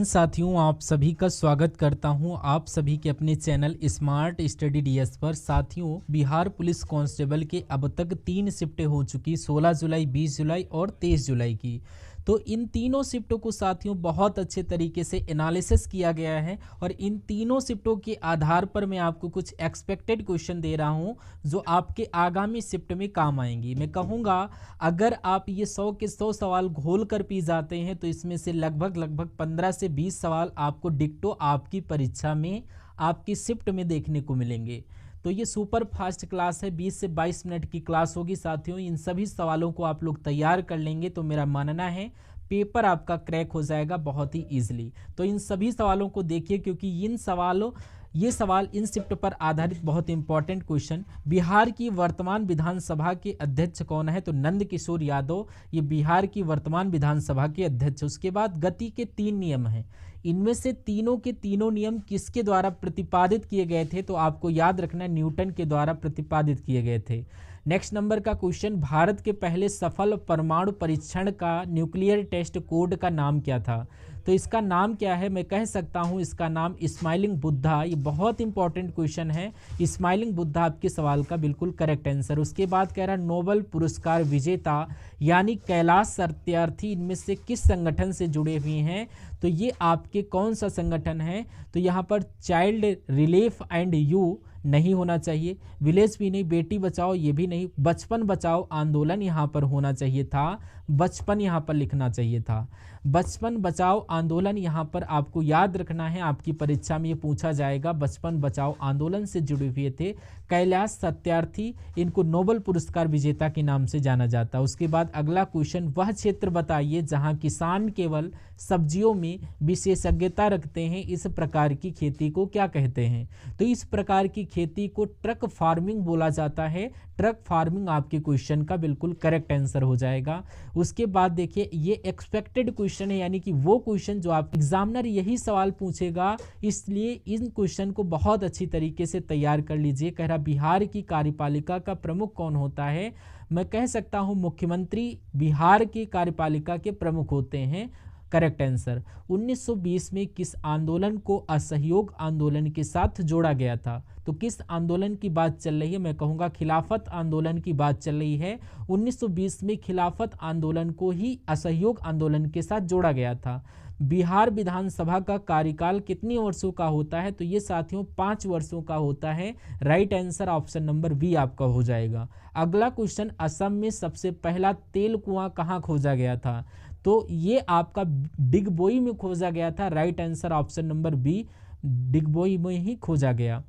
साथियों, आप सभी का स्वागत करता हूं आप सभी के अपने चैनल स्मार्ट स्टडी डीएस पर। साथियों, बिहार पुलिस कांस्टेबल के अब तक 3 शिफ्टें हो चुकी, 16 जुलाई, 20 जुलाई और 23 जुलाई की। तो इन तीनों शिफ्टों को साथियों बहुत अच्छे तरीके से एनालिसिस किया गया है और इन तीनों शिफ्टों के आधार पर मैं आपको कुछ एक्सपेक्टेड क्वेश्चन दे रहा हूं जो आपके आगामी शिफ्ट में काम आएंगी। मैं कहूँगा अगर आप ये 100 के 100 सवाल घोल कर पी जाते हैं तो इसमें से लगभग 15 से 20 सवाल आपको डिक्टो आपकी परीक्षा में आपकी शिफ्ट में देखने को मिलेंगे। तो ये सुपर फास्ट क्लास है, 20 से 22 मिनट की क्लास होगी। साथियों, इन सभी सवालों को आप लोग तैयार कर लेंगे तो मेरा मानना है पेपर आपका क्रैक हो जाएगा बहुत ही ईजिली। तो इन सभी सवालों को देखिए, क्योंकि ये सवाल इन शिफ्ट पर आधारित बहुत इंपॉर्टेंट क्वेश्चन। बिहार की वर्तमान विधानसभा के अध्यक्ष कौन है? तो नंद किशोर यादव ये बिहार की वर्तमान विधानसभा के अध्यक्ष। उसके बाद गति के 3 नियम हैं, इनमें से तीनों के तीनों नियम किसके द्वारा प्रतिपादित किए गए थे? तो आपको याद रखना, न्यूटन के द्वारा प्रतिपादित किए गए थे। नेक्स्ट नंबर का क्वेश्चन, भारत के पहले सफल परमाणु परीक्षण का न्यूक्लियर टेस्ट कोड का नाम क्या था? तो इसका नाम क्या है? मैं कह सकता हूं इसका नाम स्माइलिंग बुद्धा। ये बहुत इंपॉर्टेंट क्वेश्चन है। स्माइलिंग बुद्धा आपके सवाल का बिल्कुल करेक्ट आंसर। उसके बाद कह रहा नोबेल पुरस्कार विजेता यानी कैलाश सत्यार्थी इनमें से किस संगठन से जुड़े हुए हैं? तो ये आपके कौन सा संगठन है? तो यहाँ पर चाइल्ड रिलीफ एंड यू नहीं होना चाहिए, विलेज भी नहीं, बेटी बचाओ ये भी नहीं, बचपन बचाओ आंदोलन यहाँ पर होना चाहिए था, बचपन यहाँ पर लिखना चाहिए था। बचपन बचाओ आंदोलन यहाँ पर आपको याद रखना है, आपकी परीक्षा में ये पूछा जाएगा। बचपन बचाओ आंदोलन से जुड़े हुए थे कैलाश सत्यार्थी, इनको नोबेल पुरस्कार विजेता के नाम से जाना जाता है। उसके बाद अगला क्वेश्चन, वह क्षेत्र बताइए जहाँ किसान केवल सब्जियों में विशेषज्ञता रखते हैं, इस प्रकार की खेती को क्या कहते हैं? तो इस प्रकार की खेती को ट्रक फार्मिंग बोला जाता है। ट्रक फार्मिंग आपके क्वेश्चन का बिल्कुल करेक्ट आंसर हो जाएगा। उसके बाद देखिए, ये एक्सपेक्टेड क्वेश्चन है, यानी कि वो क्वेश्चन जो आप एग्जामिनर यही सवाल पूछेगा, इसलिए इन क्वेश्चन को बहुत अच्छी तरीके से तैयार कर लीजिए। कह रहा बिहार की कार्यपालिका का प्रमुख कौन होता है? मैं कह सकता हूं मुख्यमंत्री बिहार की कार्यपालिका के प्रमुख होते हैं। Correct answer. 1920 में किस आंदोलन को असहयोग आंदोलन के साथ जोड़ा गया था? तो किस आंदोलन की बात चल रही है? मैं कहूँगा खिलाफत आंदोलन की बात चल रही है। 1920 में खिलाफत आंदोलन को ही असहयोग आंदोलन के साथ जोड़ा गया था। बिहार विधानसभा का कार्यकाल कितने वर्षों का होता है? तो ये साथियों 5 वर्षों का होता है। Right answer option number B आपका हो जाएगा। अगला क्वेश्चन, असम में सबसे पहला तेल कुआं कहाँ खोजा गया था? तो ये आपका डिगबोई में खोजा गया था। Right answer option number B, Digboi में ही खोजा गया।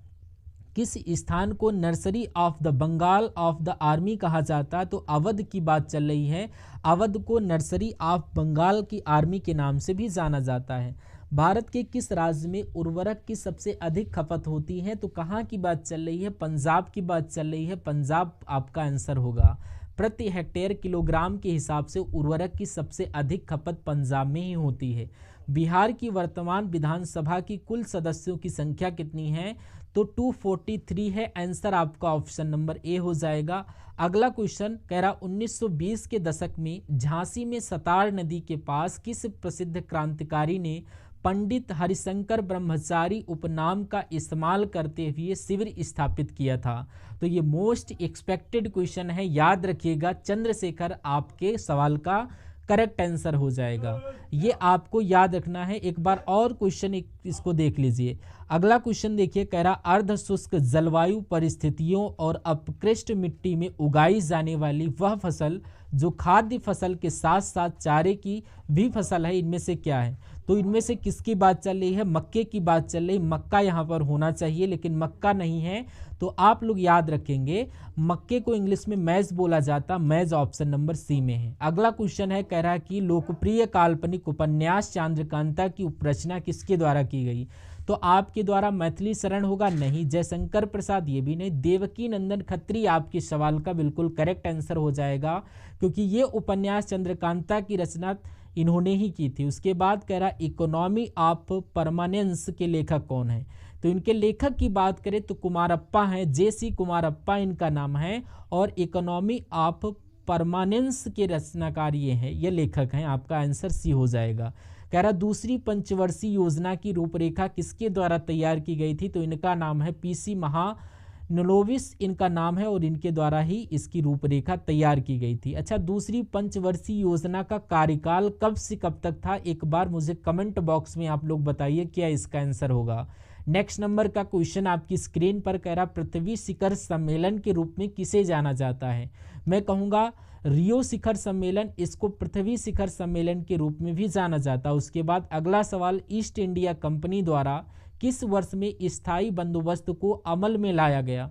किस स्थान को nursery of the Bengal of the army कहा जाता है? तो अवध की बात चल रही है। अवध को नर्सरी ऑफ बंगाल की आर्मी के नाम से भी जाना जाता है। भारत के किस राज्य में उर्वरक की सबसे अधिक खपत होती है? तो कहाँ की बात चल रही है? पंजाब की बात चल रही है। पंजाब आपका आंसर होगा। प्रति हेक्टेयर किलोग्राम के हिसाब से उर्वरक की सबसे अधिक खपत पंजाब में ही होती है। बिहार की वर्तमान विधानसभा की कुल सदस्यों की संख्या कितनी है? तो 243 है। आंसर आपका ऑप्शन नंबर ए हो जाएगा। अगला क्वेश्चन कह रहा 1920 के दशक में झांसी में सतार नदी के पास किस प्रसिद्ध क्रांतिकारी ने पंडित हरिशंकर ब्रह्मचारी उपनाम का इस्तेमाल करते हुए शिविर स्थापित किया था? तो ये मोस्ट एक्सपेक्टेड क्वेश्चन है, याद रखिएगा। चंद्रशेखर आपके सवाल का करेक्ट आंसर हो जाएगा। ये आपको याद रखना है। एक बार और क्वेश्चन इसको देख लीजिए। अगला क्वेश्चन देखिए, कह रहा अर्ध शुष्क जलवायु परिस्थितियों और अपकृष्ट मिट्टी में उगाई जाने वाली वह फसल जो खाद्य फसल के साथ साथ चारे की भी फसल है, इनमें से क्या है? तो इनमें से किसकी बात चल रही है? मक्के की बात चल रही। मक्का यहाँ पर होना चाहिए, लेकिन मक्का नहीं है। तो आप लोग याद रखेंगे, मक्के को इंग्लिश में मैज बोला जाता। मैज ऑप्शन नंबर सी में है। अगला क्वेश्चन है, कह रहा कि लोकप्रिय काल्पनिक उपन्यास चंद्रकांता की उपरचना किसके द्वारा की गई? तो आपके द्वारा मैथिली शरण होगा नहीं, जयशंकर प्रसाद ये भी नहीं, देवकी नंदन खत्री आपके सवाल का बिल्कुल करेक्ट आंसर हो जाएगा, क्योंकि ये उपन्यास चंद्रकांता की रचना इन्होंने ही की थी। उसके बाद कह रहा इकोनॉमी ऑफ परमानेंस के लेखक कौन है? तो इनके लेखक की बात करें तो कुमारप्पा हैं, जेसी कुमारप्पा इनका नाम है, और इकोनॉमी ऑफ परमानेंस के रचनाकार ये हैं, ये लेखक हैं। आपका आंसर सी हो जाएगा। कह रहा दूसरी पंचवर्षीय योजना की रूपरेखा किसके द्वारा तैयार की गई थी, तो इनका नाम है पीसी महालनोबिस इनका नाम है और इनके द्वारा ही इसकी रूपरेखा तैयार की गई थी। अच्छा, दूसरी पंचवर्षीय योजना का कार्यकाल कब से कब तक था, एक बार मुझे कमेंट बॉक्स में आप लोग बताइए क्या इसका आंसर होगा। नेक्स्ट नंबर का क्वेश्चन आपकी स्क्रीन पर कह रहा पृथ्वी शिखर सम्मेलन के रूप में किसे जाना जाता है, मैं कहूँगा रियो शिखर सम्मेलन, इसको पृथ्वी शिखर सम्मेलन के रूप में भी जाना जाता है। उसके बाद अगला सवाल, ईस्ट इंडिया कंपनी द्वारा किस वर्ष में स्थायी बंदोबस्त को अमल में लाया गया,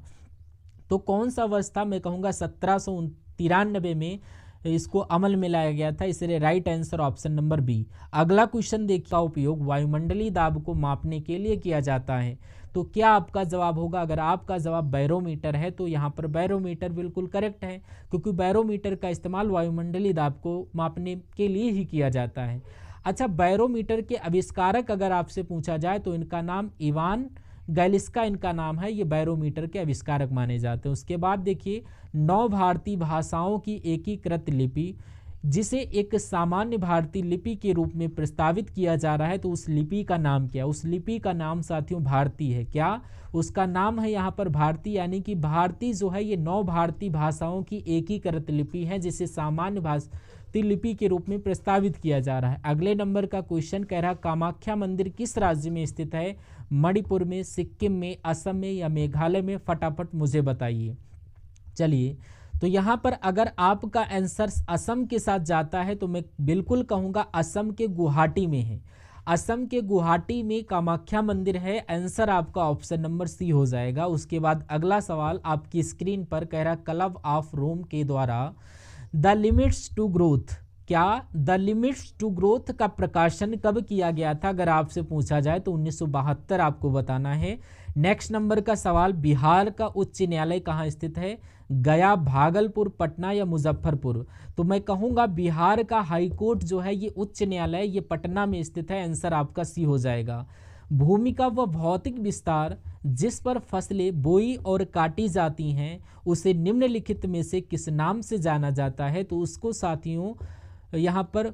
तो कौन सा वर्ष था, मैं कहूँगा 1793 में इसको अमल में लाया गया था, इसलिए right answer option number B. अगला क्वेश्चन देखिए, का उपयोग वायुमंडलीय दाब को मापने के लिए किया जाता है, तो क्या आपका जवाब होगा, अगर आपका जवाब बैरोमीटर है तो यहाँ पर बैरोमीटर बिल्कुल करेक्ट है, क्योंकि बैरोमीटर का इस्तेमाल वायुमंडलीय दाब को मापने के लिए ही किया जाता है। अच्छा, बैरोमीटर के आविष्कारक अगर आपसे पूछा जाए तो इनका नाम इवान गैलिस्का इनका नाम है, ये बैरोमीटर के आविष्कारक माने जाते हैं। उसके बाद देखिए 9 भारतीय भाषाओं की एकीकृत लिपि जिसे एक सामान्य भारतीय लिपि के रूप में प्रस्तावित किया जा रहा है, तो उस लिपि का नाम क्या, उस लिपि का नाम साथियों भारती है। क्या उसका नाम है यहाँ पर भारती, यानी कि भारती जो है ये 9 भारतीय भाषाओं की एकीकृत लिपि है जिसे सामान्य भारतीय लिपि के रूप में प्रस्तावित किया जा रहा है। अगले नंबर का क्वेश्चन कह रहा कामाख्या मंदिर किस राज्य में स्थित है, मणिपुर में, सिक्किम में, असम में या मेघालय में, फटाफट मुझे बताइए। चलिए, तो यहाँ पर अगर आपका आंसर असम के साथ जाता है तो मैं बिल्कुल कहूँगा असम के गुवाहाटी में है, असम के गुवाहाटी में कामाख्या मंदिर है, आंसर आपका ऑप्शन नंबर सी हो जाएगा। उसके बाद अगला सवाल आपकी स्क्रीन पर कह रहा क्लब ऑफ रोम के द्वारा द लिमिट्स टू ग्रोथ, क्या द लिमिट्स टू ग्रोथ का प्रकाशन कब किया गया था, अगर आपसे पूछा जाए तो 1972 आपको बताना है। नेक्स्ट नंबर का सवाल, बिहार का उच्च न्यायालय कहाँ स्थित है, गया, भागलपुर, पटना या मुजफ्फरपुर, तो मैं कहूँगा बिहार का हाईकोर्ट जो है ये उच्च न्यायालय ये पटना में स्थित है, आंसर आपका सी हो जाएगा। भूमिका व भौतिक विस्तार जिस पर फसलें बोई और काटी जाती हैं उसे निम्नलिखित में से किस नाम से जाना जाता है, तो उसको साथियों यहाँ पर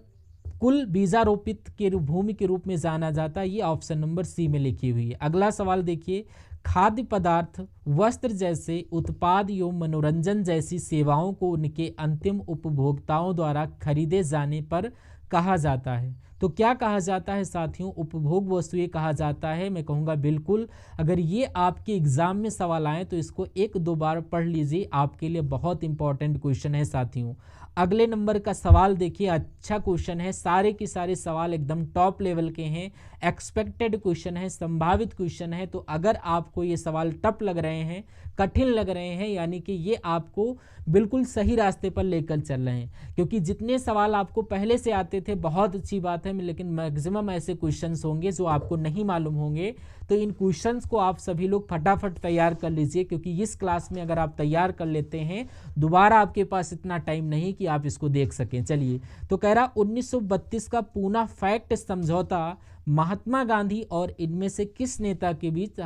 कुल बीजारोपित के भूमि के रूप में जाना जाता है, ये ऑप्शन नंबर सी में लिखी हुई है। अगला सवाल देखिए, खाद्य पदार्थ, वस्त्र जैसे उत्पाद एवं मनोरंजन जैसी सेवाओं को उनके अंतिम उपभोक्ताओं द्वारा खरीदे जाने पर कहा जाता है, तो क्या कहा जाता है साथियों, उपभोग वस्तुएं कहा जाता है। मैं कहूँगा बिल्कुल, अगर ये आपके एग्जाम में सवाल आए तो इसको 1-2 बार पढ़ लीजिए, आपके लिए बहुत इंपॉर्टेंट क्वेश्चन है साथियों। अगले नंबर का सवाल देखिए, अच्छा क्वेश्चन है, सारे के सारे सवाल एकदम टॉप लेवल के हैं, एक्सपेक्टेड क्वेश्चन है, संभावित क्वेश्चन है, तो अगर आपको ये सवाल टफ लग रहे हैं, कठिन लग रहे हैं, यानी कि ये आपको बिल्कुल सही रास्ते पर लेकर चल रहे हैं, क्योंकि जितने सवाल आपको पहले से आते थे बहुत अच्छी बात है, लेकिन मैक्सिमम ऐसे क्वेश्चंस होंगे जो आपको नहीं मालूम होंगे, तो इन क्वेश्चंस को आप सभी लोग फटाफट तैयार कर लीजिए, क्योंकि इस क्लास में अगर आप तैयार कर लेते हैं दोबारा आपके पास इतना टाइम नहीं कि आप इसको देख सकें। चलिए, तो कह रहा 1932 का पूना फैक्ट समझौता महात्मा गांधी और इनमें से किस नेता के बीच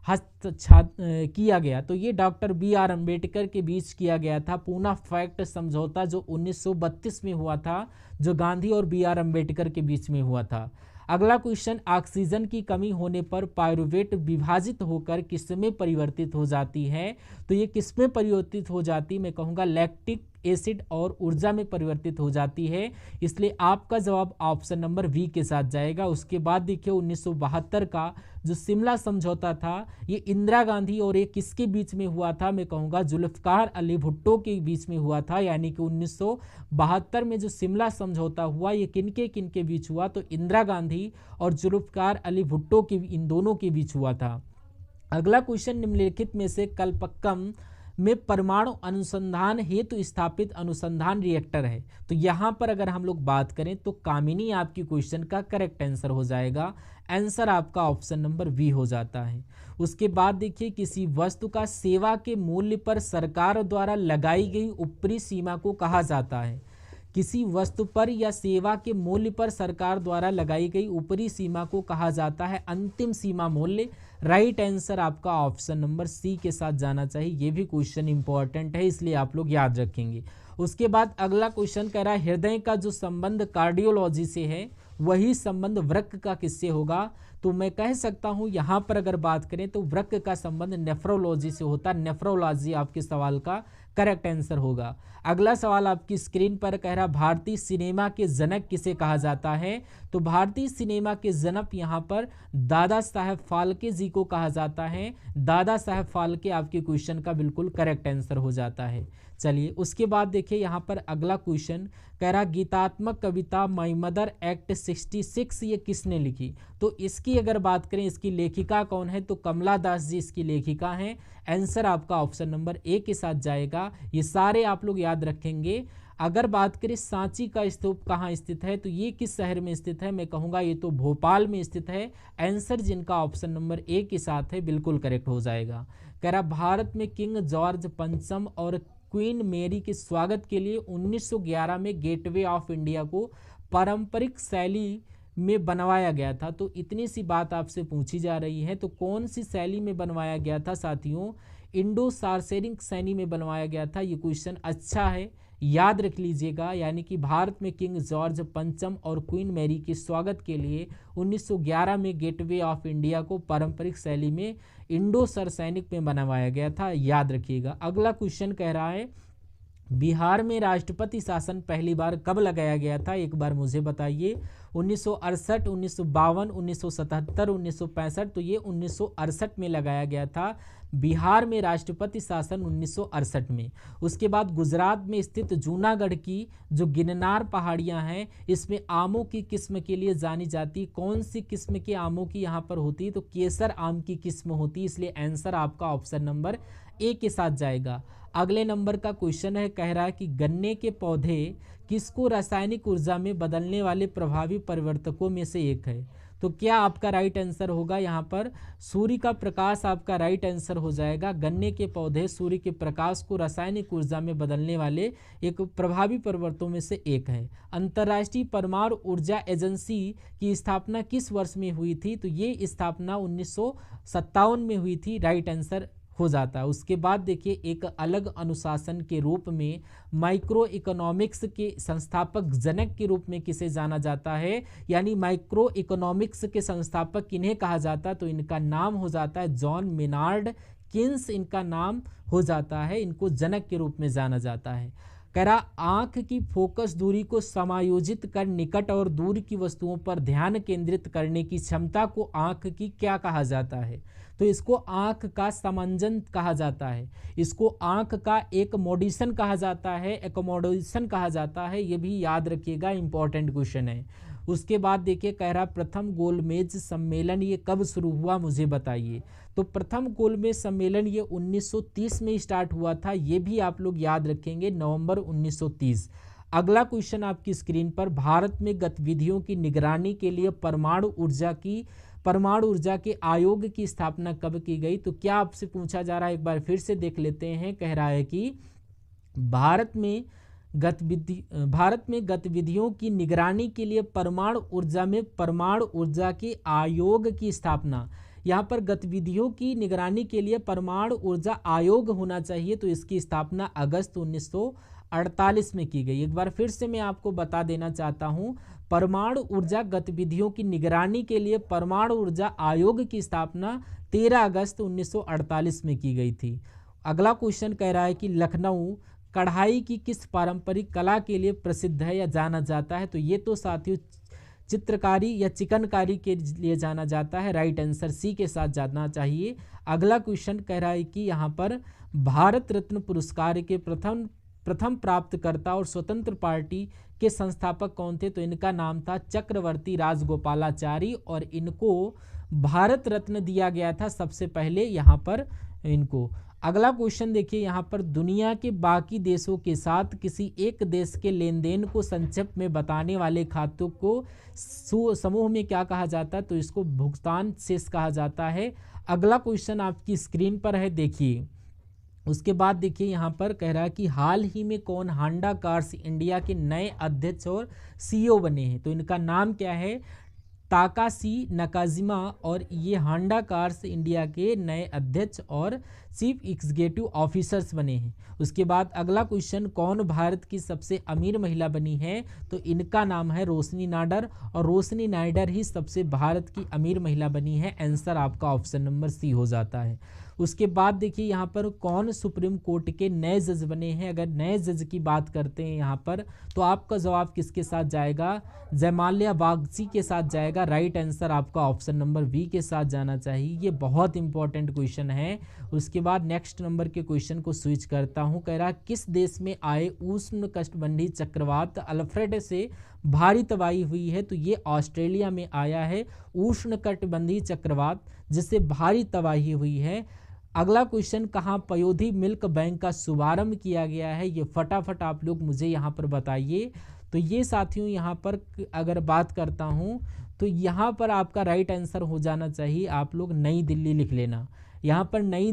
किया गया, तो ये डॉक्टर BR अम्बेडकर के बीच किया गया था पूना फैक्ट समझौता, जो 1932 में हुआ था, जो गांधी और BR अम्बेडकर के बीच में हुआ था। अगला क्वेश्चन, ऑक्सीजन की कमी होने पर पायरुवेट विभाजित होकर किसमें परिवर्तित हो जाती है, तो ये किसमें परिवर्तित हो जाती, मैं कहूँगा लैक्टिक एसिड और ऊर्जा में परिवर्तित हो जाती है, इसलिए आपका जवाब ऑप्शन नंबर बी के साथ जाएगा। उसके बाद देखिए 1972 का जो शिमला समझौता था ये इंदिरा गांधी और ये किसके बीच में हुआ था, मैं कहूँगा जुल्फकार अली भुट्टो के बीच में हुआ था, यानी कि 1972 में जो शिमला समझौता हुआ ये किनके किनके बीच हुआ, तो इंदिरा गांधी और जुल्फकार अली भुट्टो के इन दोनों के बीच हुआ था। अगला क्वेश्चन, निम्नलिखित में से कल्पक्कम में परमाणु अनुसंधान हेतु स्थापित अनुसंधान रिएक्टर है, तो यहाँ पर अगर हम लोग बात करें तो कामिनी आपकी क्वेश्चन का करेक्ट आंसर हो जाएगा, आंसर आपका ऑप्शन नंबर बी हो जाता है। उसके बाद देखिए, किसी वस्तु का सेवा के मूल्य पर सरकार द्वारा लगाई गई ऊपरी सीमा को कहा जाता है, किसी वस्तु पर या सेवा के मूल्य पर सरकार द्वारा लगाई गई ऊपरी सीमा को कहा जाता है अंतिम सीमा मूल्य, राइट आंसर आपका ऑप्शन नंबर सी के साथ जाना चाहिए, ये भी क्वेश्चन इंपॉर्टेंट है इसलिए आप लोग याद रखेंगे। उसके बाद अगला क्वेश्चन कह रहा है, हृदय का जो संबंध कार्डियोलॉजी से है वही संबंध वृक्क का किससे होगा? तो मैं कह सकता हूं यहां पर अगर बात करें तो वृक्क का संबंध नेफ्रोलॉजी से होता है। नेफ्रोलॉजी आपके सवाल का करेक्ट आंसर होगा। अगला सवाल आपकी स्क्रीन पर कह रहा भारतीय सिनेमा के जनक किसे कहा जाता है? तो भारतीय सिनेमा के जनक यहाँ पर दादा साहब फाल्के जी को कहा जाता है। दादा साहब फाल्के आपके क्वेश्चन का बिल्कुल करेक्ट आंसर हो जाता है। चलिए उसके बाद देखिए यहाँ पर अगला क्वेश्चन कह रहा गीतात्मक कविता माई मदर एक्ट 66 ये किसने लिखी? तो इसकी अगर बात करें इसकी लेखिका कौन है? तो कमला दास जी इसकी लेखिका हैं। आंसर आपका ऑप्शन नंबर ए के साथ जाएगा। ये सारे आप लोग याद रखेंगे। अगर बात करें सांची का स्तूप कहाँ स्थित है? तो ये किस शहर में स्थित है? मैं कहूँगा ये तो भोपाल में स्थित है। आंसर जिनका ऑप्शन नंबर ए के साथ है बिल्कुल करेक्ट हो जाएगा। कह रहा भारत में किंग जॉर्ज पंचम और क्वीन मेरी के स्वागत के लिए 1911 में गेटवे ऑफ इंडिया को पारंपरिक शैली में बनवाया गया था। तो इतनी सी बात आपसे पूछी जा रही है, तो कौन सी शैली में बनवाया गया था साथियों? इंडो सार्सेनिक शैली में बनवाया गया था। ये क्वेश्चन अच्छा है, याद रख लीजिएगा। यानी कि भारत में किंग जॉर्ज पंचम और क्वीन मैरी के स्वागत के लिए 1911 में गेटवे ऑफ इंडिया को पारंपरिक शैली में इंडो सार्सेनिक में बनवाया गया था, याद रखिएगा। अगला क्वेश्चन कह रहा है बिहार में राष्ट्रपति शासन पहली बार कब लगाया गया था? एक बार मुझे बताइए। 1968, 1952, 1977, 1965। तो ये 1968 में लगाया गया था बिहार में राष्ट्रपति शासन 1968 में। उसके बाद गुजरात में स्थित जूनागढ़ की जो गिरनार पहाड़ियां हैं इसमें आमों की किस्म के लिए जानी जाती। कौन सी किस्म के आमों की यहाँ पर होती? तो केसर आम की किस्म होती। इसलिए आंसर आपका ऑप्शन नंबर ए के साथ जाएगा। अगले नंबर का क्वेश्चन है, कह रहा है कि गन्ने के पौधे किसको रासायनिक ऊर्जा में बदलने वाले प्रभावी परिवर्तकों में से एक है? तो क्या आपका राइट आंसर होगा? यहाँ पर सूर्य का प्रकाश आपका राइट आंसर हो जाएगा। गन्ने के पौधे सूर्य के प्रकाश को रासायनिक ऊर्जा में बदलने वाले एक प्रभावी परिवर्तकों में से एक है। अंतर्राष्ट्रीय परमाणु ऊर्जा एजेंसी की स्थापना किस वर्ष में हुई थी? तो ये स्थापना 1957 में हुई थी, राइट आंसर हो जाता है। उसके बाद देखिए एक अलग अनुशासन के रूप में माइक्रो इकोनॉमिक्स के संस्थापक जनक के रूप में किसे जाना जाता है? यानी माइक्रो इकोनॉमिक्स के संस्थापक किन्हें कहा जाता है? तो इनका नाम हो जाता है जॉन मेनार्ड किन्स, इनका नाम हो जाता है। इनको जनक के रूप में जाना जाता है। कह रहा आंख की फोकस दूरी को समायोजित कर निकट और दूर की वस्तुओं पर ध्यान केंद्रित करने की क्षमता को आंख की क्या कहा जाता है? तो इसको आंख का समंजन कहा जाता है। इसको आंख का एकमोडेशन कहा जाता है, एकोमोडेशन कहा जाता है। ये भी याद रखिएगा, इंपॉर्टेंट क्वेश्चन है। उसके बाद देखिए कह रहा प्रथम गोलमेज सम्मेलन ये कब शुरू हुआ, मुझे बताइए। तो प्रथम गोलमेज सम्मेलन ये 1930 में स्टार्ट हुआ था। ये भी आप लोग याद रखेंगे, नवंबर 1930। अगला क्वेश्चन आपकी स्क्रीन पर, भारत में गतिविधियों की निगरानी के लिए परमाणु ऊर्जा के आयोग की स्थापना कब की गई? तो क्या आपसे पूछा जा रहा है, एक बार फिर से देख लेते हैं। कह रहा है कि भारत में गतिविधियों की निगरानी के लिए परमाणु ऊर्जा के आयोग की स्थापना, यहाँ पर गतिविधियों की निगरानी के लिए परमाणु ऊर्जा आयोग होना चाहिए। तो इसकी स्थापना अगस्त 1948 में की गई। एक बार फिर से मैं आपको बता देना चाहता हूँ, परमाणु ऊर्जा गतिविधियों की निगरानी के लिए परमाणु ऊर्जा आयोग की स्थापना 13 अगस्त 1948 में की गई थी। अगला क्वेश्चन कह रहा है कि लखनऊ कढ़ाई की किस पारंपरिक कला के लिए प्रसिद्ध है या जाना जाता है? तो ये तो साथियों चित्रकारी या चिकनकारी के लिए जाना जाता है, राइट आंसर सी के साथ जाना चाहिए। अगला क्वेश्चन कह रहा है कि यहाँ पर भारत रत्न पुरस्कार के प्रथम प्राप्तकर्ता और स्वतंत्र पार्टी के संस्थापक कौन थे? तो इनका नाम था चक्रवर्ती राजगोपालाचारी और इनको भारत रत्न दिया गया था सबसे पहले यहाँ पर इनको। अगला क्वेश्चन देखिए यहाँ पर, दुनिया के बाकी देशों के साथ किसी एक देश के लेन देन को संक्षेप में बताने वाले खातों को समूह में क्या कहा जाता है? तो इसको भुगतान शेष कहा जाता है। अगला क्वेश्चन आपकी स्क्रीन पर है, देखिए। उसके बाद देखिए यहाँ पर कह रहा है कि हाल ही में कौन हांडा कार्स इंडिया के नए अध्यक्ष और सीईओ बने हैं? तो इनका नाम क्या है? ताकाशी नकाजिमा और ये होंडा कार्स इंडिया के नए अध्यक्ष और चीफ एग्जीक्यूटिव ऑफिसर्स बने हैं। उसके बाद अगला क्वेश्चन, कौन भारत की सबसे अमीर महिला बनी है? तो इनका नाम है रोशनी नाडर, और रोशनी नाडर ही सबसे भारत की अमीर महिला बनी है। आंसर आपका ऑप्शन नंबर सी हो जाता है। उसके बाद देखिए यहाँ पर कौन सुप्रीम कोर्ट के नए जज बने हैं? अगर नए जज की बात करते हैं यहाँ पर, तो आपका जवाब किसके साथ जाएगा? जयमाल्या बागची के साथ जाएगा। राइट आंसर आपका ऑप्शन नंबर बी के साथ जाना चाहिए। ये बहुत इंपॉर्टेंट क्वेश्चन है। उसके बाद नेक्स्ट नंबर के क्वेश्चन को स्विच करता हूँ। कह रहा किस देश में आए उष्ण कटिबंधीय चक्रवात अल्फ्रेड से भारी तबाही हुई है? तो ये ऑस्ट्रेलिया में आया है उष्ण कटिबंधीय चक्रवात, जिससे भारी तबाही हुई है। अगला क्वेश्चन, कहाँ पयोधी मिल्क बैंक का शुभारंभ किया गया है? ये फटाफट आप लोग मुझे यहाँ पर बताइए। तो ये साथियों यहाँ पर अगर बात करता हूँ तो यहाँ पर आपका राइट आंसर हो जाना चाहिए, आप लोग नई दिल्ली लिख लेना। यहाँ पर नई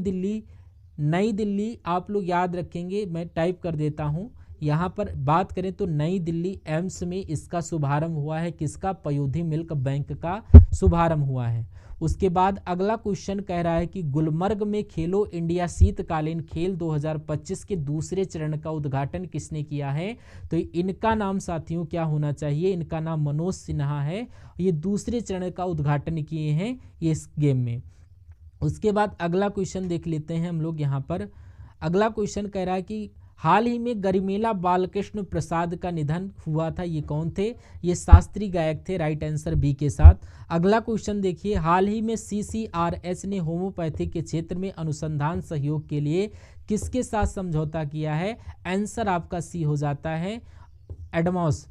दिल्ली आप लोग याद रखेंगे, मैं टाइप कर देता हूँ। यहाँ पर बात करें तो नई दिल्ली एम्स में इसका शुभारंभ हुआ है। किसका? पयोधी मिल्क बैंक का शुभारंभ हुआ है। उसके बाद अगला क्वेश्चन कह रहा है कि गुलमर्ग में खेलो इंडिया शीतकालीन खेल 2025 के दूसरे चरण का उद्घाटन किसने किया है? तो इनका नाम साथियों क्या होना चाहिए? इनका नाम मनोज सिन्हा है। ये दूसरे चरण का उद्घाटन किए हैं ये इस गेम में। उसके बाद अगला क्वेश्चन देख लेते हैं हम लोग। यहाँ पर अगला क्वेश्चन कह रहा है कि हाल ही में गरिमेला बालकृष्ण प्रसाद का निधन हुआ था। ये कौन थे? ये शास्त्रीय गायक थे। राइट आंसर बी के साथ। अगला क्वेश्चन देखिए, हाल ही में CCRH ने होम्योपैथी के क्षेत्र में अनुसंधान सहयोग के लिए किसके साथ समझौता किया है? आंसर आपका सी हो जाता है, एडमॉस।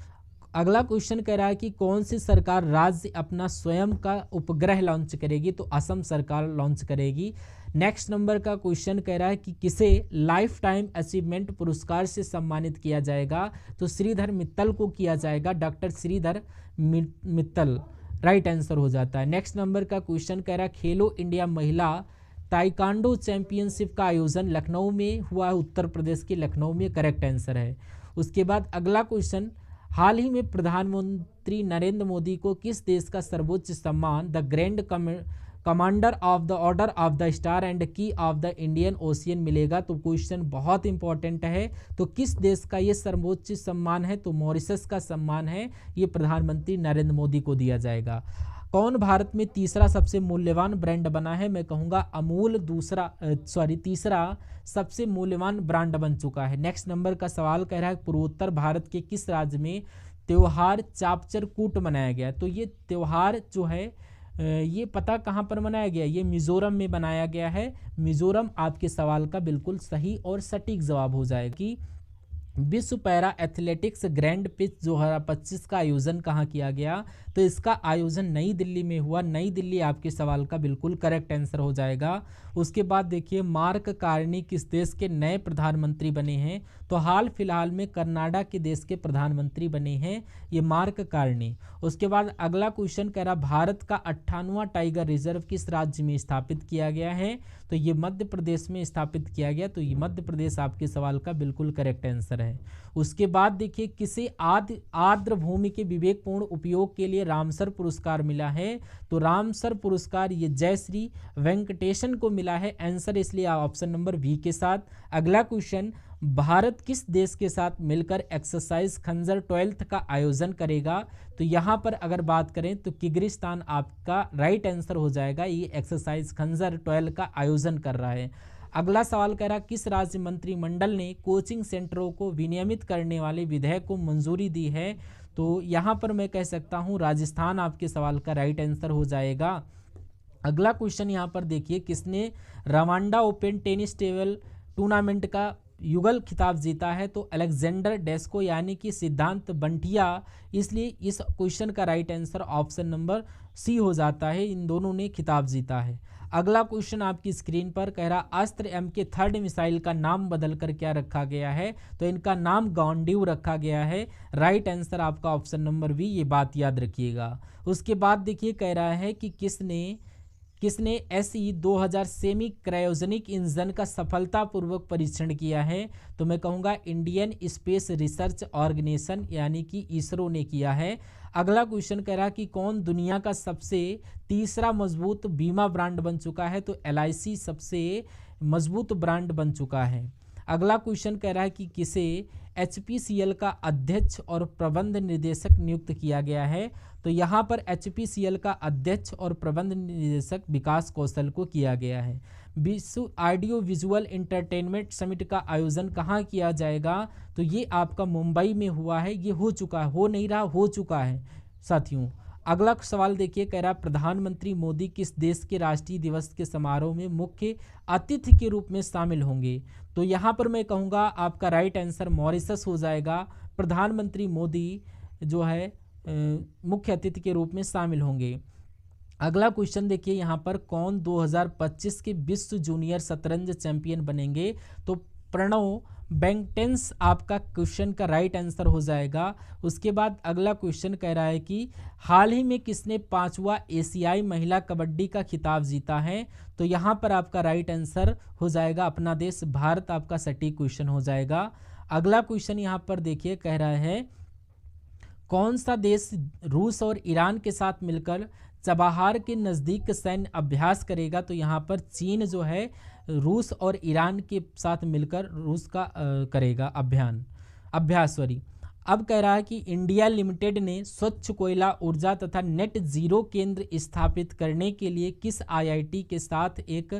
अगला क्वेश्चन कह रहा है कि कौन सी सरकार राज्य अपना स्वयं का उपग्रह लॉन्च करेगी? तो असम सरकार लॉन्च करेगी। नेक्स्ट नंबर का क्वेश्चन कह रहा है कि किसे लाइफ टाइम अचीवमेंट पुरस्कार से सम्मानित किया जाएगा? तो श्रीधर मित्तल को किया जाएगा, doctor Shridhar Mittal. Right answer हो जाता है। नेक्स्ट नंबर का क्वेश्चन कह रहा है खेलो इंडिया महिला ताइक्वांडो चैंपियनशिप का आयोजन लखनऊ में हुआ है, उत्तर प्रदेश के लखनऊ में। करेक्ट आंसर है। उसके बाद अगला क्वेश्चन, हाल ही में प्रधानमंत्री नरेंद्र मोदी को किस देश का सर्वोच्च सम्मान the grand commander of the order of the star and की ऑफ द इंडियन ओशियन मिलेगा? तो क्वेश्चन बहुत इंपॉर्टेंट है। तो किस देश का ये सर्वोच्च सम्मान है? तो मॉरिशस का सम्मान है, ये प्रधानमंत्री नरेंद्र मोदी को दिया जाएगा। कौन भारत में तीसरा सबसे मूल्यवान ब्रांड बना है? मैं कहूँगा अमूल तीसरा सबसे मूल्यवान ब्रांड बन चुका है। नेक्स्ट नंबर का सवाल कह रहा है पूर्वोत्तर भारत के किस राज्य में त्योहार चापचर कूट मनाया गया? तो ये त्योहार जो है ये पता कहाँ पर मनाया गया? ये मिजोरम में बनाया गया है। मिजोरम आपके सवाल का बिल्कुल सही और सटीक जवाब हो जाएगा। कि विश्व पैरा एथलेटिक्स ग्रैंड पिच 2025 का आयोजन कहाँ किया गया? तो इसका आयोजन नई दिल्ली में हुआ। नई दिल्ली आपके सवाल का बिल्कुल करेक्ट आंसर हो जाएगा। उसके बाद देखिए, मार्क कार्नी किस देश के नए प्रधानमंत्री बने हैं? तो हाल फिलहाल में कनाडा के देश के प्रधानमंत्री बने हैं ये मार्क कार्नी। उसके बाद अगला क्वेश्चन कह रहा भारत का 58वां टाइगर रिजर्व किस राज्य में स्थापित किया गया है? तो ये मध्य प्रदेश में स्थापित किया गया। तो ये मध्य प्रदेश आपके सवाल का बिल्कुल करेक्ट आंसर है। उसके बाद देखिए, किसे आर्द्र भूमि के विवेकपूर्ण उपयोग के लिए रामसर पुरस्कार मिला है? तो रामसर पुरस्कार ये जयश्री वेंकटेशन को मिला है। आंसर इसलिए ऑप्शन नंबर बी के साथ। अगला क्वेश्चन, भारत किस देश के साथ मिलकर एक्सरसाइज खंजर 12th का आयोजन करेगा? तो यहाँ पर अगर बात करें तो किर्गिस्तान आपका राइट आंसर हो जाएगा। ये एक्सरसाइज खंजर 12 का आयोजन कर रहा है। अगला सवाल कह रहा किस राज्य मंत्रिमंडल ने कोचिंग सेंटरों को विनियमित करने वाले विधेयक को मंजूरी दी है? तो यहाँ पर मैं कह सकता हूँ राजस्थान आपके सवाल का राइट आंसर हो जाएगा। अगला क्वेश्चन यहाँ पर देखिए, किसने Rwanda open tennis table tournament का युगल खिताब जीता है? तो अलेक्जेंडर डेस्को यानी कि सिद्धांत बंटिया। इसलिए इस क्वेश्चन का right answer option number C हो जाता है, इन दोनों ने खिताब जीता है। अगला क्वेश्चन आपकी स्क्रीन पर कह रहा अस्त्र एम के 3rd मिसाइल का नाम बदलकर क्या रखा गया है? तो इनका नाम गॉन्डिव रखा गया है। राइट आंसर आपका ऑप्शन नंबर बी, ये बात याद रखिएगा। उसके बाद देखिए, कह रहा है कि किसने किसने SE 2000 सेमी क्रायोजेनिक इंजन का सफलतापूर्वक परीक्षण किया है? तो मैं कहूँगा इंडियन स्पेस रिसर्च ऑर्गेनाइजेशन यानी कि इसरो ने किया है। अगला क्वेश्चन कह रहा है कि कौन दुनिया का सबसे तीसरा मजबूत बीमा ब्रांड बन चुका है? तो LIC सबसे मजबूत ब्रांड बन चुका है। अगला क्वेश्चन कह रहा है कि किसे HPCL का अध्यक्ष और प्रबंध निदेशक नियुक्त किया गया है? तो यहाँ पर HPCL का अध्यक्ष और प्रबंध निदेशक विकास कौशल को किया गया है। विश्व ऑडियो विजुअल इंटरटेनमेंट समिट का आयोजन कहाँ किया जाएगा? तो ये आपका मुंबई में हुआ है। ये हो चुका है, हो नहीं रहा, हो चुका है साथियों। अगला सवाल देखिए, कह रहा प्रधानमंत्री मोदी किस देश के राष्ट्रीय दिवस के समारोह में मुख्य अतिथि के रूप में शामिल होंगे? तो यहाँ पर मैं कहूँगा आपका राइट आंसर मॉरिशस हो जाएगा। प्रधानमंत्री मोदी जो है मुख्य अतिथि के रूप में शामिल होंगे। अगला क्वेश्चन देखिए यहाँ पर, कौन 2025 के विश्व जूनियर शतरंज चैंपियन बनेंगे? तो प्रणव बेंगटेंस आपका क्वेश्चन का राइट आंसर हो जाएगा। उसके बाद अगला क्वेश्चन कह रहा है कि हाल ही में किसने 5वां एशियाई महिला कबड्डी का खिताब जीता है? तो यहाँ पर आपका राइट आंसर हो जाएगा अपना देश भारत, आपका सटीक क्वेश्चन हो जाएगा। अगला क्वेश्चन यहाँ पर देखिए, कह रहा है कौन सा देश रूस और ईरान के साथ मिलकर चबाहार के नज़दीक सैन्य अभ्यास करेगा? तो यहाँ पर चीन जो है रूस और ईरान के साथ मिलकर रूस का करेगा अभ्यास। अब कह रहा है कि इंडिया लिमिटेड ने स्वच्छ कोयला ऊर्जा तथा नेट जीरो केंद्र स्थापित करने के लिए किस IIT के साथ एक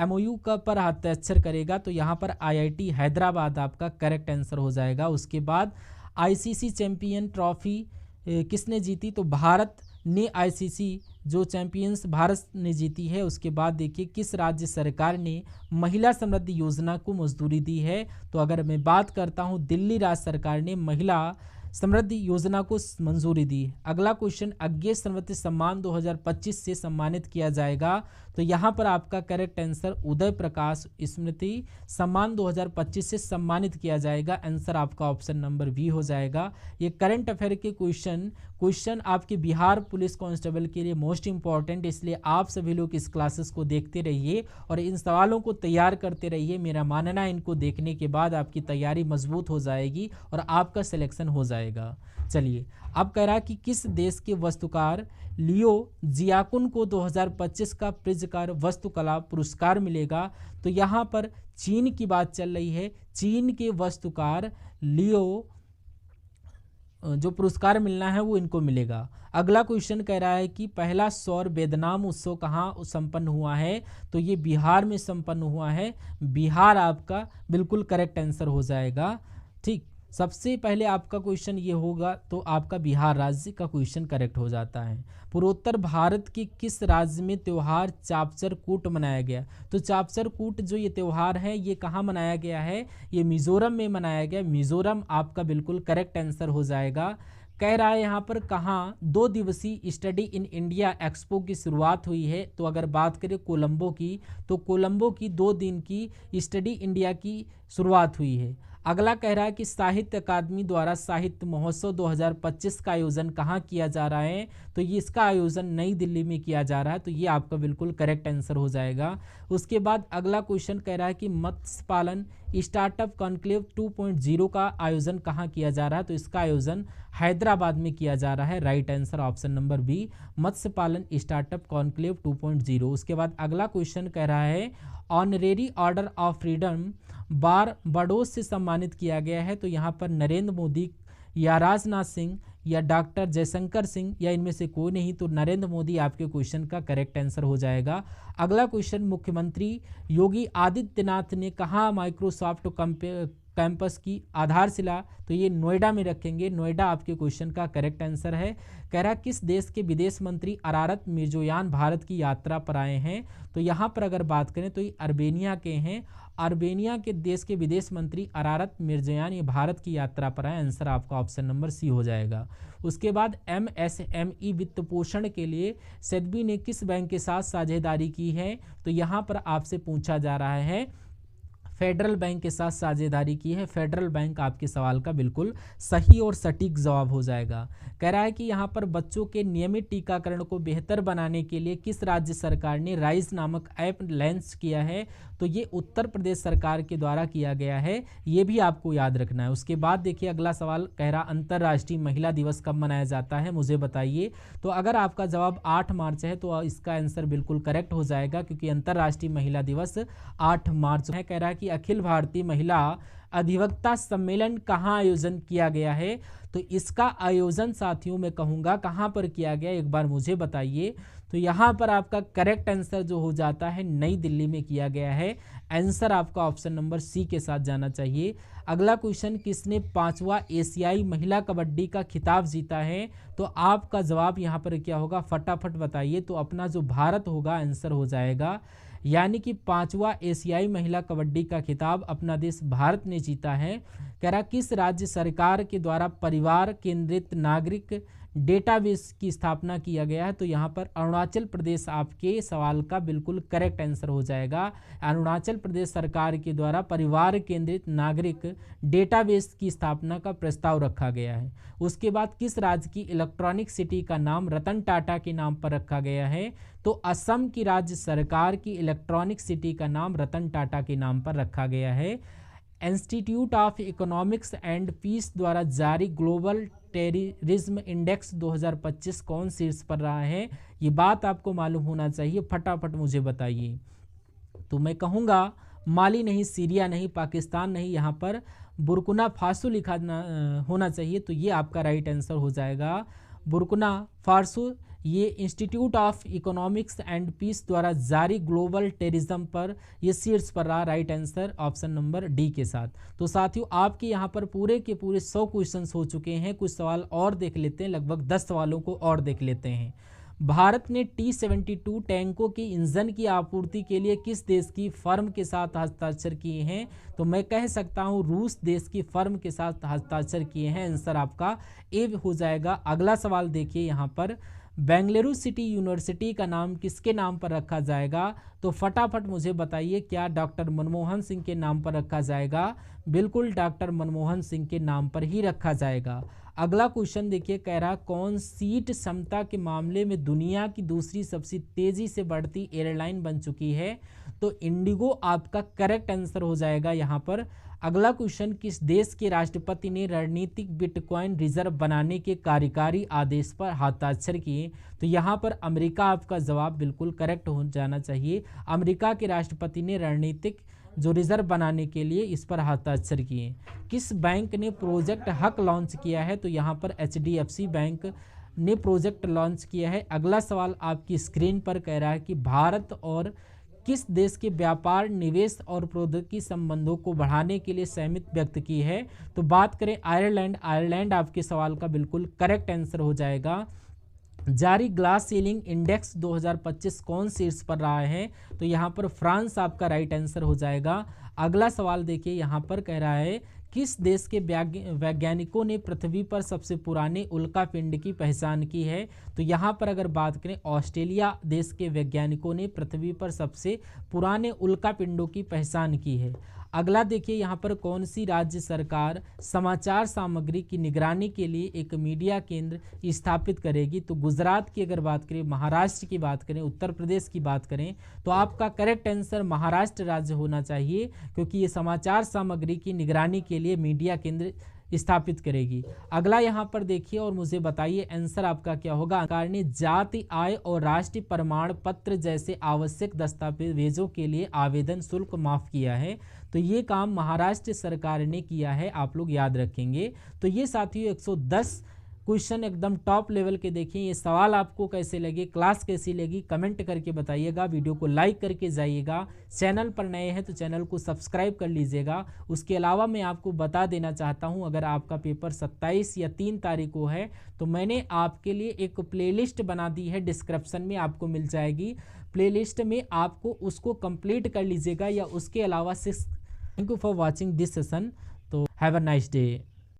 MOU का पर हस्ताक्षर करेगा? तो यहाँ पर IIT हैदराबाद आपका करेक्ट आंसर हो जाएगा। उसके बाद ICC चैंपियन ट्रॉफी किसने जीती? तो भारत ने ICC जो चैंपियंस भारत ने जीती है। उसके बाद देखिए किस राज्य सरकार ने महिला समृद्धि योजना को मंजूरी दी है? तो अगर मैं बात करता हूं दिल्ली राज्य सरकार ने महिला समृद्धि योजना को मंजूरी दी। अगला क्वेश्चन, अज्ञेय स्मृति सम्मान 2025 से सम्मानित किया जाएगा? तो यहाँ पर आपका करेक्ट आंसर उदय प्रकाश स्मृति सम्मान 2025 से सम्मानित किया जाएगा। आंसर आपका ऑप्शन नंबर बी हो जाएगा। ये करंट अफेयर के क्वेश्चन आपके बिहार पुलिस कांस्टेबल के लिए मोस्ट इंपॉर्टेंट, इसलिए आप सभी लोग इस क्लासेस को देखते रहिए और इन सवालों को तैयार करते रहिए। मेरा मानना है इनको देखने के बाद आपकी तैयारी मजबूत हो जाएगी और आपका सिलेक्शन हो जाएगा। चलिए, अब कह रहा है कि किस देश के वास्तुकार लियो जियाकुन को 2025 का प्रिज्जकार वास्तुकला पुरस्कार मिलेगा? तो यहाँ पर चीन की बात चल रही है। चीन के वास्तुकार लियो जो पुरस्कार मिलना है वो इनको मिलेगा। अगला क्वेश्चन कह रहा है कि पहला सौर वेदनाम उत्सव कहाँ संपन्न हुआ है? तो ये बिहार में संपन्न हुआ है। बिहार आपका बिल्कुल करेक्ट आंसर हो जाएगा। ठीक, सबसे पहले आपका क्वेश्चन ये होगा तो आपका बिहार राज्य का क्वेश्चन करेक्ट हो जाता है। पूर्वोत्तर भारत के किस राज्य में त्यौहार चापचर कूट मनाया गया? तो चापचर कूट जो ये त्यौहार है ये कहाँ मनाया गया है? ये मिजोरम में मनाया गया। मिजोरम आपका बिल्कुल करेक्ट आंसर हो जाएगा। कह रहा है यहाँ पर कहाँ 2 दिवसीय स्टडी इन इंडिया एक्सपो की शुरुआत हुई है? तो अगर बात करें कोलंबो की, तो कोलंबो की 2 दिन की स्टडी इंडिया की शुरुआत हुई है। अगला कह रहा है कि साहित्य अकादमी द्वारा साहित्य महोत्सव 2025 का आयोजन कहाँ किया जा रहा है? तो ये इसका आयोजन नई दिल्ली में किया जा रहा है। तो ये आपका बिल्कुल करेक्ट आंसर हो जाएगा। उसके बाद अगला क्वेश्चन कह रहा है कि मत्स्य पालन स्टार्टअप कॉन्क्लेव 2.0 का आयोजन कहाँ किया जा रहा है? तो इसका आयोजन हैदराबाद में किया जा रहा है। Right answer option number B, मत्स्य पालन स्टार्टअप कॉन्क्लेव 2.0। उसके बाद अगला क्वेश्चन कह रहा है honorary order of freedom Barbados से सम्मानित किया गया है? तो यहाँ पर नरेंद्र मोदी या राजनाथ सिंह या डॉक्टर जयशंकर सिंह या इनमें से कोई नहीं, तो नरेंद्र मोदी आपके क्वेश्चन का करेक्ट आंसर हो जाएगा। अगला क्वेश्चन, मुख्यमंत्री योगी आदित्यनाथ ने कहाँ माइक्रोसॉफ्ट कैंपस की आधारशिला? तो ये नोएडा में रखेंगे। नोएडा आपके क्वेश्चन का करेक्ट आंसर है। कह रहा किस देश के विदेश मंत्री अरारत मिर्जोयान भारत की यात्रा पर आए हैं? तो यहाँ पर अगर बात करें तो ये अर्मेनिया के हैं। अर्मेनिया के देश के विदेश मंत्री अरारत मिर्जोयान ये भारत की यात्रा पर आए। आंसर आपका ऑप्शन नंबर सी हो जाएगा। उसके बाद MSME वित्त पोषण के लिए सेडबी ने किस बैंक के साथ साझेदारी की है? तो यहाँ पर आपसे पूछा जा रहा है फेडरल बैंक के साथ साझेदारी की है। फेडरल बैंक आपके सवाल का बिल्कुल सही और सटीक जवाब हो जाएगा। कह रहा है कि यहाँ पर बच्चों के नियमित टीकाकरण को बेहतर बनाने के लिए किस राज्य सरकार ने राइज नामक ऐप लॉन्च किया है? तो ये उत्तर प्रदेश सरकार के द्वारा किया गया है, ये भी आपको याद रखना है। उसके बाद देखिए अगला सवाल कह रहा अंतर्राष्ट्रीय महिला दिवस कब मनाया जाता है, मुझे बताइए। तो अगर आपका जवाब 8 मार्च है तो इसका आंसर बिल्कुल करेक्ट हो जाएगा, क्योंकि अंतर्राष्ट्रीय महिला दिवस 8 मार्च है। कह रहा है कि अखिल भारतीय महिला अधिवक्ता सम्मेलन कहाँ आयोजन किया गया है? तो इसका आयोजन साथियों मैं कहूँगा कहाँ पर किया गया, एक बार मुझे बताइए। तो यहाँ पर आपका करेक्ट आंसर जो हो जाता है नई दिल्ली में किया गया है। आंसर आपका ऑप्शन नंबर सी के साथ जाना चाहिए। अगला क्वेश्चन, किसने 5वां एशियाई महिला कबड्डी का खिताब जीता है? तो आपका जवाब यहाँ पर क्या होगा, फटाफट बताइए। तो अपना जो भारत होगा आंसर हो जाएगा, यानी कि 5वां एशियाई महिला कबड्डी का खिताब अपना देश भारत ने जीता है। कह रहा किस राज्य सरकार के द्वारा परिवार केंद्रित नागरिक डेटाबेस की स्थापना किया गया है? तो यहाँ पर अरुणाचल प्रदेश आपके सवाल का बिल्कुल करेक्ट आंसर हो जाएगा। अरुणाचल प्रदेश सरकार के द्वारा परिवार केंद्रित नागरिक डेटाबेस की स्थापना का प्रस्ताव रखा गया है। उसके बाद किस राज्य की इलेक्ट्रॉनिक सिटी का नाम रतन टाटा के नाम पर रखा गया है? तो असम की राज्य सरकार की इलेक्ट्रॉनिक सिटी का नाम रतन टाटा के नाम पर रखा गया है। Institute of economics and peace द्वारा जारी ग्लोबल टेररिज्म इंडेक्स 2025 कौन शीर्ष पर रहा है? ये बात आपको मालूम होना चाहिए, फटाफट मुझे बताइए। तो मैं कहूँगा माली नहीं, सीरिया नहीं, पाकिस्तान नहीं, यहाँ पर बुर्किना फासो लिखा होना चाहिए। तो ये आपका राइट आंसर हो जाएगा, बुर्किना फासो। ये institute of economics and peace द्वारा जारी ग्लोबल टेररिज्म पर ये शीर्ष पर रहा, right answer option number D के साथ। तो साथियों आपके यहाँ पर पूरे के पूरे 100 क्वेश्चंस हो चुके हैं। कुछ सवाल और देख लेते हैं, लगभग 10 सवालों को और देख लेते हैं। भारत ने T-72 टैंकों की इंजन की आपूर्ति के लिए किस देश की फर्म के साथ हस्ताक्षर किए हैं? तो मैं कह सकता हूं रूस देश की फर्म के साथ हस्ताक्षर किए हैं। आंसर आपका ए हो जाएगा। अगला सवाल देखिए, यहाँ पर बेंगलुरु सिटी यूनिवर्सिटी का नाम किसके नाम पर रखा जाएगा? तो फटाफट मुझे बताइए, क्या डॉक्टर मनमोहन सिंह के नाम पर रखा जाएगा? बिल्कुल डॉक्टर मनमोहन सिंह के नाम पर ही रखा जाएगा। अगला क्वेश्चन देखिए, कह रहा कौन सीट क्षमता के मामले में दुनिया की दूसरी सबसे तेजी से बढ़ती एयरलाइन बन चुकी है? तो इंडिगो आपका करेक्ट आंसर हो जाएगा यहाँ पर। अगला क्वेश्चन, किस देश के राष्ट्रपति ने रणनीतिक बिटकॉइन रिजर्व बनाने के कार्यकारी आदेश पर हस्ताक्षर किए? तो यहाँ पर अमेरिका आपका जवाब बिल्कुल करेक्ट हो जाना चाहिए। अमेरिका के राष्ट्रपति ने रणनीतिक जो रिजर्व बनाने के लिए इस पर हस्ताक्षर किए। किस बैंक ने प्रोजेक्ट हक लॉन्च किया है? तो यहाँ पर HDFC बैंक ने प्रोजेक्ट लॉन्च किया है। अगला सवाल आपकी स्क्रीन पर कह रहा है कि भारत और किस देश के व्यापार, निवेश और प्रौद्योगिकी संबंधों को बढ़ाने के लिए सहमति व्यक्त की है? तो बात करें आयरलैंड, आयरलैंड आपके सवाल का बिल्कुल करेक्ट आंसर हो जाएगा। जारी ग्लास सीलिंग इंडेक्स 2025 कौन शीर्ष पर रहा है? तो यहाँ पर फ्रांस आपका राइट आंसर हो जाएगा। अगला सवाल देखिए, यहाँ पर कह रहा है किस देश के वैज्ञानिकों ने पृथ्वी पर सबसे पुराने उल्कापिंड की पहचान की है? तो यहाँ पर अगर बात करें ऑस्ट्रेलिया देश के वैज्ञानिकों ने पृथ्वी पर सबसे पुराने उल्कापिंडों की पहचान की है। अगला देखिए, यहाँ पर कौन सी राज्य सरकार समाचार सामग्री की निगरानी के लिए एक मीडिया केंद्र स्थापित करेगी? तो गुजरात की अगर बात करें, महाराष्ट्र की बात करें, उत्तर प्रदेश की बात करें, तो आपका करेक्ट आंसर महाराष्ट्र राज्य होना चाहिए, क्योंकि ये समाचार सामग्री की निगरानी के लिए मीडिया केंद्र स्थापित करेगी। अगला यहाँ पर देखिए और मुझे बताइए आंसर आपका क्या होगा। सरकार ने जाति, आय और राष्ट्रीय प्रमाण पत्र जैसे आवश्यक दस्तावेजों के लिए आवेदन शुल्क माफ किया है। तो ये काम महाराष्ट्र सरकार ने किया है, आप लोग याद रखेंगे। तो ये साथियों 110 क्वेश्चन एकदम टॉप लेवल के देखें। ये सवाल आपको कैसे लगे, क्लास कैसी लगी, कमेंट करके बताइएगा। वीडियो को लाइक करके जाइएगा। चैनल पर नए हैं तो चैनल को सब्सक्राइब कर लीजिएगा। उसके अलावा मैं आपको बता देना चाहता हूं, अगर आपका पेपर 27 या 3 तारीख को है तो मैंने आपके लिए एक प्लेलिस्ट बना दी है, डिस्क्रिप्शन में आपको मिल जाएगी। प्लेलिस्ट में आपको उसको कंप्लीट कर लीजिएगा, या उसके अलावा thank you for watching this session. तो हैव अ नाइस डे।